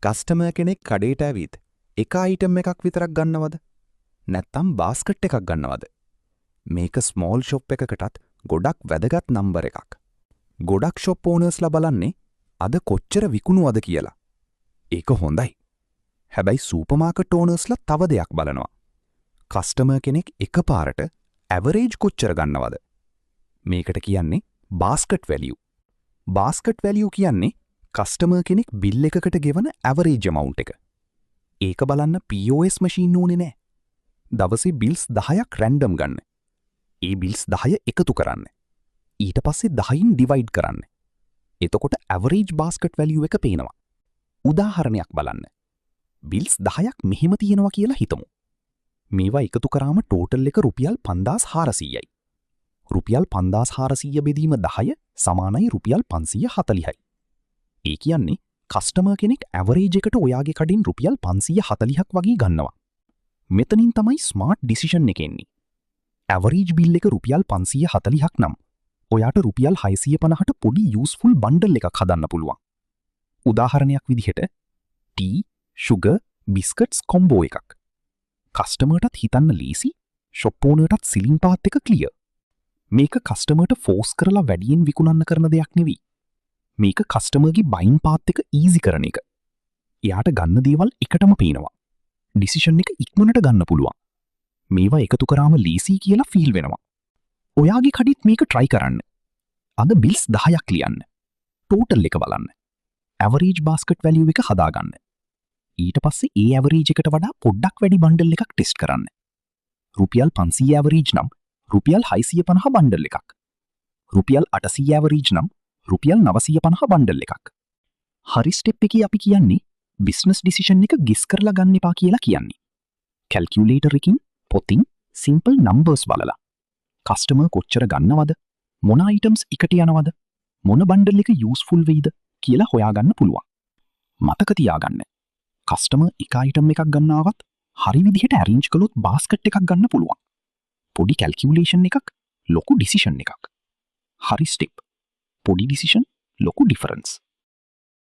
Customer කෙනෙක් කඩේට ඇවිත් එක අයිටම් එකක් විතරක් ගන්නවද? නැත්නම් බාස්කට් එකක් ගන්නවද? මේක ස්මෝල් ෂොප් එකකටත් ගොඩක් වැදගත් නම්බර් එකක්. ගොඩක් ෂොප් ඕනර්ස්ලා බලන්නේ අද කොච්චර විකුණුවද කියලා. ඒක හොඳයි. හැබැයි සූපර් මාකට් ඕනර්ස්ලා තව දෙයක් බලනවා. කස්ටමර් කෙනෙක් එකපාරට ඇවරේජ් කොච්චර ගන්නවද? මේකට කියන්නේ බාස්කට් වැලියු. බාස්කට් වැලියු කියන්නේ කස්ටමර් කෙනෙක් බිල් එකකට ගෙවන ඇවරේජ් amount එක. ඒක බලන්න POS මැෂින් ඕනේ නෑ. දවසේ බිල්ස් 10ක් රැන්ඩම් ගන්න. ඒ බිල්ස් 10 එකතු කරන්න. ඊට පස්සේ 10න් ඩිවයිඩ් කරන්න. එතකොට ඇවරේජ් බාස්කට් වැලියු එක පේනවා. උදාහරණයක් බලන්න. බිල්ස් 10ක් මෙහෙම තියෙනවා කියලා හිතමු. මේවා එකතු කරාම ටෝටල් එක රුපියල් 5400යි. රුපියල් 5400 බෙදීම 10 සමානයි රුපියල් 540යි. ඒ කියන්නේ කස්ටමර් කෙනෙක් ඇවරේජ් එකට ඔයාගේ කඩින් රුපියල් 540ක් වගේ ගන්නවා. මෙතනින් තමයි ස්මාර්ට් ඩිසිෂන් එක එන්නේ. ඇවරේජ් බිල් එක රුපියල් 540ක් නම් ඔයාට රුපියල් 650ට පොඩි යූස්ෆුල් බන්ඩල් එකක් හදන්න පුළුවන්. උදාහරණයක් විදිහට ටී, ෂුගර්, බිස්කට්ස් කොම්බෝ එකක්. කස්ටමර්ටත් හිතන්න ලීසි, ෂොප් ඕනර්ටත් සිලින් පාත් එක ක්ලියර්. මේක කස්ටමර්ට ෆෝස් කරලා වැඩියෙන් විකුණන්න කරන දෙයක් නෙවෙයි. මේක කස්ටමර්ගේ බයින් පාත් එක ඊසි කරන එක. එයාට ගන්න දේවල් එකටම පේනවා. ඩිසිෂන් එක ඉක්මනට ගන්න පුළුවන්. මේවා එකතු කරාම ලීසි කියලා ෆීල් වෙනවා. ඔයාගේ කඩිත් මේක try කරන්න. අද බිල්ස් 10ක් ලියන්න. ටෝටල් එක බලන්න. ඇවරේජ් බාස්කට් වැලියු එක හදාගන්න. ඊට පස්සේ ඒ ඇවරේජ් එකට වඩා පොඩ්ඩක් වැඩි බන්ඩල් එකක් ටෙස්ට් කරන්න. රුපියල් 500 ඇවරේජ් නම් රුපියල් 650 බන්ඩල් එකක්. රුපියල් 800 ඇවරේජ් නම් රුපියල් 950 බන්ඩල් එකක්. හරි ස්ටෙප් එකේ අපි කියන්නේ බිස්නස් ඩිසිෂන් එක ගෙස් කරලා ගන්න එපා කියලා කියන්නේ. කැල්කියුලේටර් එකකින් පොතින් සිම්පල් නම්බර්ස් බලලා කස්ටමර් කොච්චර ගන්නවද, මොන අයිටම්ස් එකට යනවද, මොන බන්ඩල් එක යූස්ෆුල් වෙයිද කියලා හොයාගන්න පුළුවන්. මතක තියාගන්න. කස්ටමර් එක අයිටම් එකක් ගන්නවත් හරි විදිහට ඇරේන්ජ් කළොත් බාස්කට් එකක් ගන්න පුළුවන්. පොඩි කැල්කියුලේෂන් එකක්, ලොකු ඩිසිෂන් එකක්. හරි ස්ටෙප්. පොඩි ඩිසිෂන්, ලොකු ඩිෆරන්ස්.